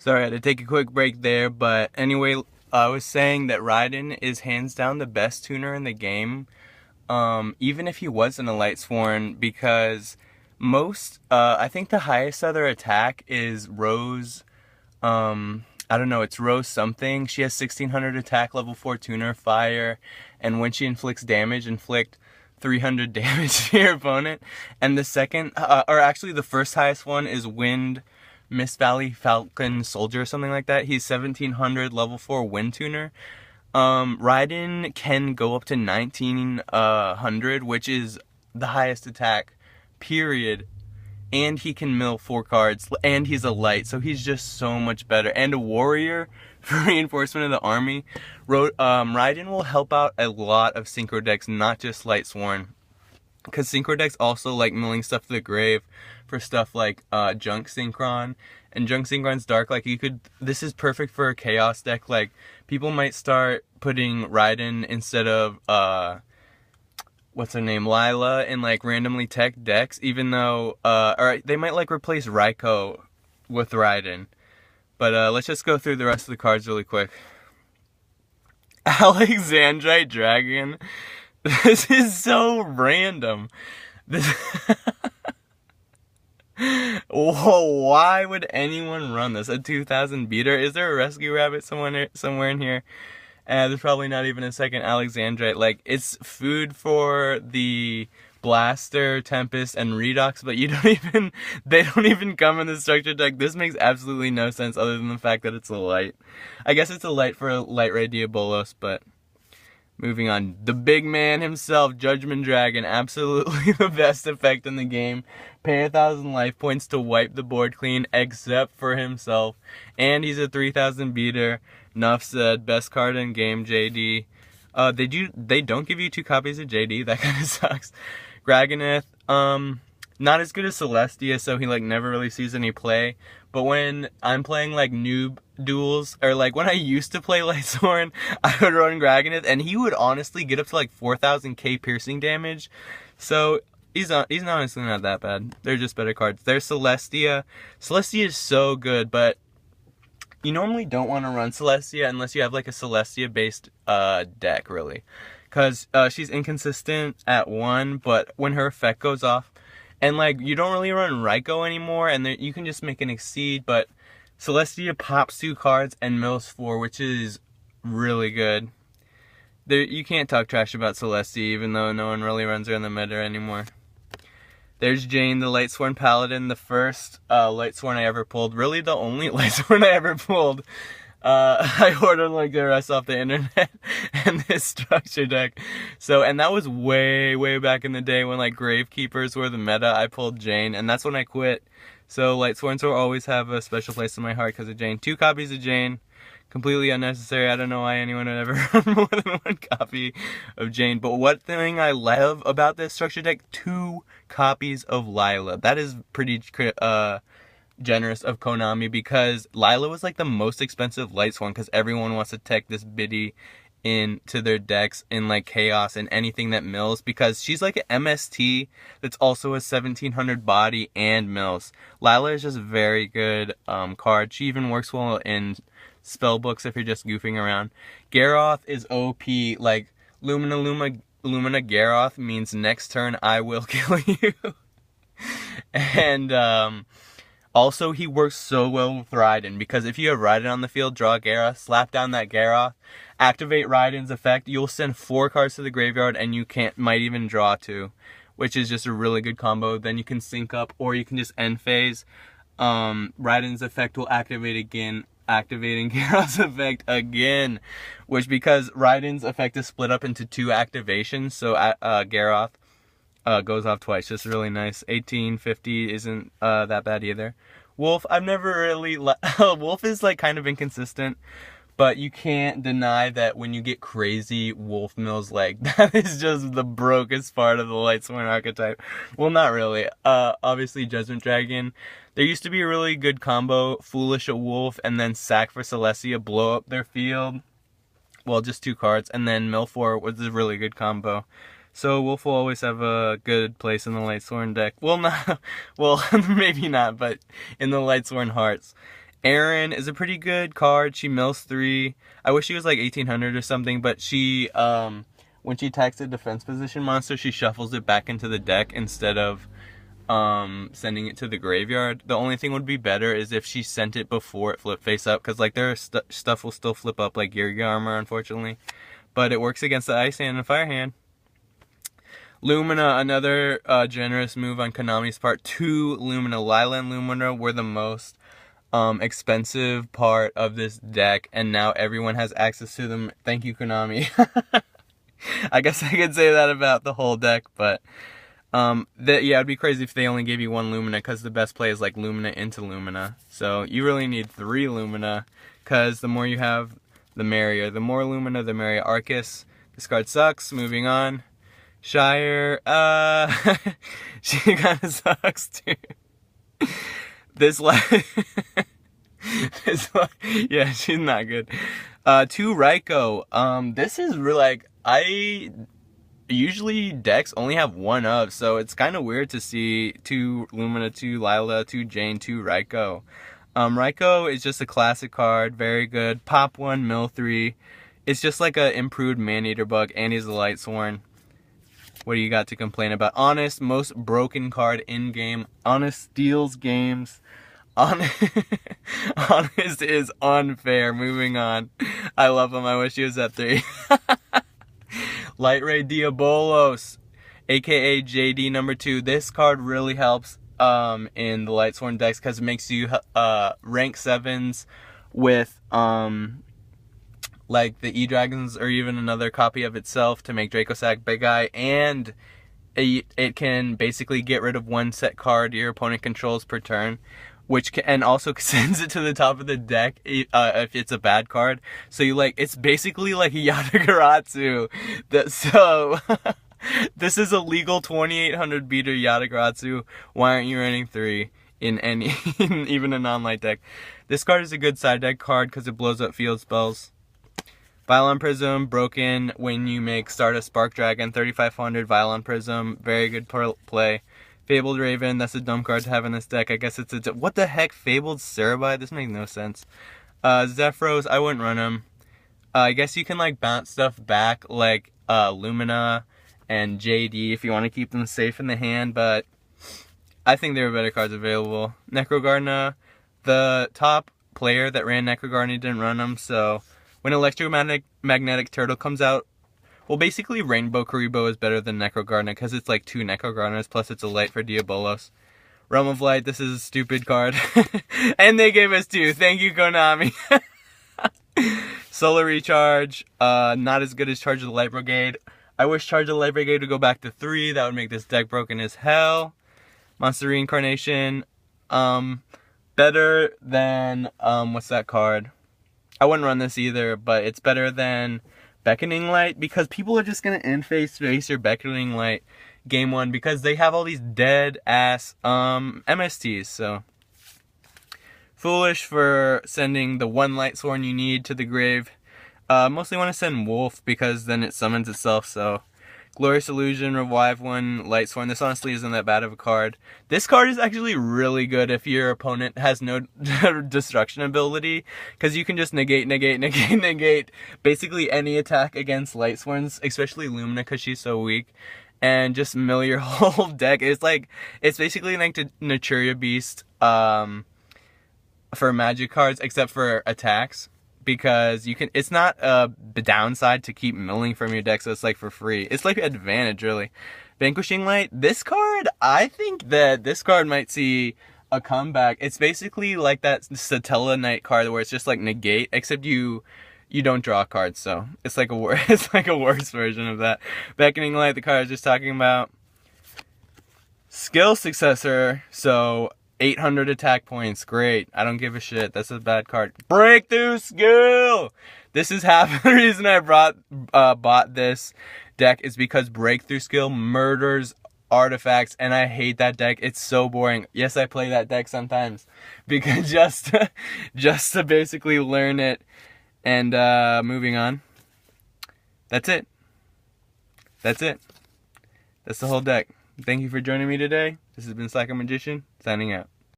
Sorry, I had to take a quick break there, but anyway, I was saying that Raiden is hands down the best tuner in the game, even if he wasn't a Lightsworn, because I think the highest other attack is Rose, I don't know, it's Rose something. She has 1600 attack, level 4 tuner, fire, and when she inflicts damage, inflict 300 damage to your opponent. And the second, or actually the first highest one is Wind, Mist Valley Falcon Soldier or something like that. He's 1700 level 4 wind tuner. Raiden can go up to 1900, which is the highest attack, period. And he can mill 4 cards, and he's a light, so he's just so much better. And a warrior for reinforcement of the army. Raiden will help out a lot of synchro decks, not just Lightsworn. Because synchro decks also like milling stuff to the grave for stuff like Junk Synchron. And Junk Synchron's dark, like this is perfect for a chaos deck. Like, people might start putting Raiden instead of, what's her name, Lila, in like randomly tech decks, even though, or they might like replace Raikou with Raiden. But let's just go through the rest of the cards really quick. Alexandrite Dragon. This is so random. This Whoa, why would anyone run this? A 2000 beater? Is there a rescue rabbit somewhere in here? There's probably not even a second Alexandrite. Like, it's food for the Blaster, Tempest, and Redox, but they don't even come in the structure deck. This makes absolutely no sense other than the fact that it's a light. I guess it's a light for Light Ray Diabolos, but moving on. The big man himself, Judgment Dragon, absolutely the best effect in the game. Pay 1,000 life points to wipe the board clean, except for himself. And he's a 3000 beater. Nuff said, best card in game, JD. They don't give you 2 copies of JD, that kind of sucks. Graganeth, not as good as Celestia, so he like never really sees any play. But when I'm playing like noob duels, or like when I used to play Lightsworn, I would run Graganeth, and he would honestly get up to like 4000k piercing damage. So he's honestly not that bad. They're just better cards. There's Celestia. Celestia is so good, but you normally don't want to run Celestia unless you have like a Celestia based deck, really. Because she's inconsistent at 1, but when her effect goes off, and like you don't really run Raikou anymore, and you can just make an Exceed, but Celestia pops 2 cards and mills 4, which is really good. You can't talk trash about Celestia, even though no one really runs her in the meta anymore. There's Jane, the Lightsworn Paladin, the first Lightsworn I ever pulled. Really the only Lightsworn I ever pulled. I ordered like the rest off the internet and this structure deck. So, and that was way, way back in the day when like Gravekeepers were the meta. I pulled Jane, and that's when I quit. So Lightsworns will always have a special place in my heart because of Jane. 2 copies of Jane. Completely unnecessary. I don't know why anyone would ever run more than 1 copy of Jane. But what thing I love about this structure deck, 2 copies of Lila. That is pretty generous of Konami, because Lila was like the most expensive Lightsworn because everyone wants to tech this biddy into their decks in like Chaos and anything that mills, because she's like an MST that's also a 1700 body and mills. Lila is just a very good card. She even works well in spell books if you're just goofing around. Garroth is OP. Like Lumina Garroth means next turn I will kill you. And also he works so well with Raiden, because if you have Raiden on the field, draw a Garroth, slap down that Garroth, activate Raiden's effect, you'll send 4 cards to the graveyard, and you might even draw 2, which is just a really good combo. Then you can sync up, or you can just end phase. Raiden's effect will activate again, activating Garroth's effect again, which, because Raiden's effect is split up into 2 activations, so Garroth goes off twice. Just really nice. 1850 isn't that bad either. Wolf, I've never really Wolf is like kind of inconsistent, but you can't deny that when you get crazy Wolf mills, like that is just the brokest part of the Lightsworn archetype. Well, not really. Obviously Judgment Dragon. There used to be a really good combo, Foolish a Wolf, and then sack for Celestia, blow up their field. Well, just 2 cards, and then mill 4 was a really good combo. So Wolf will always have a good place in the Lightsworn deck. Well, maybe not, but in the Lightsworn hearts. Erin is a pretty good card. She mills 3. I wish she was like 1800 or something, but she, when she attacks a defense position monster, she shuffles it back into the deck instead of sending it to the graveyard. The only thing would be better is if she sent it before it flipped face up, because like their stuff will still flip up like Gear Armor, unfortunately. But it works against the Ice Hand and Fire Hand. Lumina, another generous move on Konami's part. 2 Lumina. Lila and Lumina were the most expensive part of this deck, and now everyone has access to them. Thank you, Konami. I guess I could say that about the whole deck, but yeah, it'd be crazy if they only gave you 1 Lumina, because the best play is like Lumina into Lumina. So you really need 3 Lumina, because the more you have, the merrier. The more Lumina, the merrier. Arcus, this card sucks. Moving on. Shire, she kind of sucks too. Yeah, she's not good. 2 Raikou. This is like, usually decks only have 1 of, so it's kind of weird to see 2 Lumina, 2 Lila, 2 Jane, 2 Raikou. Raikou is just a classic card, very good. Pop 1, mill 3. It's just like a improved Man-Eater bug, and he's a Lightsworn. What do you got to complain about? Honest, most broken card in game. Honest steals games. Honest is unfair. Moving on. I love him. I wish he was at 3. Light Ray Diabolos, aka JD number 2. This card really helps in the Lightsworn decks, because it makes you rank 7s with like the E-Dragons, or even another copy of itself to make Dracossack Big Eye, and it can basically get rid of 1 set card your opponent controls per turn, and also sends it to the top of the deck if it's a bad card. So you it's basically like Yatagarasu. So this is a legal 2800 beater Yatagarasu. Why aren't you running 3 in any, even a non-light deck? This card is a good side deck card because it blows up field spells. Violon Prism, broken when you make Stardust Spark Dragon, 3500 Violon Prism, very good play. Fabled Raven, that's a dumb card to have in this deck. I guess it's a... What the heck? Fabled Cerebi? This makes no sense. Zephyros, I wouldn't run him. I guess you can bounce stuff back like Lumina and JD if you want to keep them safe in the hand, but I think there are better cards available. Necrogarna, the top player that ran Necrogarna didn't run him, so... When Electromagnetic Turtle comes out, well, basically Rainbow Karibo is better than Necrogarna because it's like 2 Necrogarnas, plus it's a light for Diabolos. Realm of Light, this is a stupid card. And they gave us 2. Thank you, Konami. Solar Recharge, not as good as Charge of the Light Brigade. I wish Charge of the Light Brigade would go back to 3. That would make this deck broken as hell. Monster Reincarnation, better than, what's that card? I wouldn't run this either, but it's better than Beckoning Light, because people are just going to in-face your Beckoning Light game 1 because they have all these dead-ass MSTs, so... Foolish for sending the 1 Lightsworn you need to the grave. Mostly want to send Wolf because then it summons itself, so... Glorious Illusion, Revive 1, Lightsworn. This honestly isn't that bad of a card. This card is actually really good if your opponent has no destruction ability, because you can just negate basically any attack against Lightsworns, especially Lumina because she's so weak, and just mill your whole deck. It's basically like Naturia Beast for magic cards, except for attacks. Because you can, it's not a downside to keep milling from your deck, so it's for free. It's advantage, really. Vanquishing Light, this card, I think that this card might see a comeback. It's basically like that Satella Knight card where it's just negate, except you don't draw cards, so it's a worse version of that. Beckoning Light, the card I was just talking about. Skill Successor, so 800 attack points, great. I don't give a shit. That's a bad card. Breakthrough Skill! This is half the reason I bought this deck, is because Breakthrough Skill murders artifacts, and I hate that deck. It's so boring. Yes, I play that deck sometimes, because just to basically learn it. And moving on. That's it. That's the whole deck. Thank you for joining me today. This has been Slacker Magician, signing out.